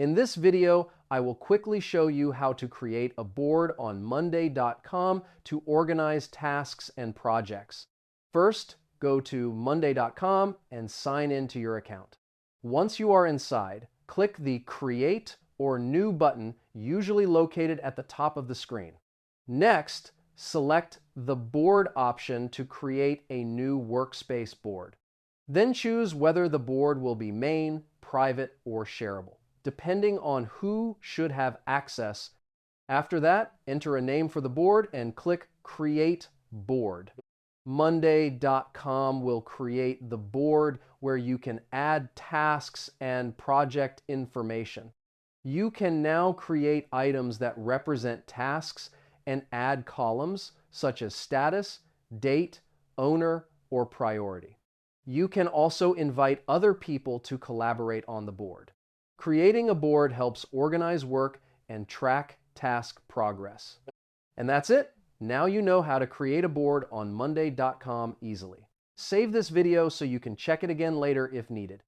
In this video, I will quickly show you how to create a board on monday.com to organize tasks and projects. First, go to monday.com and sign into your account. Once you are inside, click the Create or New button, usually located at the top of the screen. Next, select the Board option to create a new workspace board. Then choose whether the board will be main, private, or shareable, depending on who should have access. After that, enter a name for the board and click Create Board. Monday.com will create the board where you can add tasks and project information. You can now create items that represent tasks and add columns such as status, date, owner, or priority. You can also invite other people to collaborate on the board. Creating a board helps organize work and track task progress. And that's it. Now you know how to create a board on monday.com easily. Save this video so you can check it again later if needed.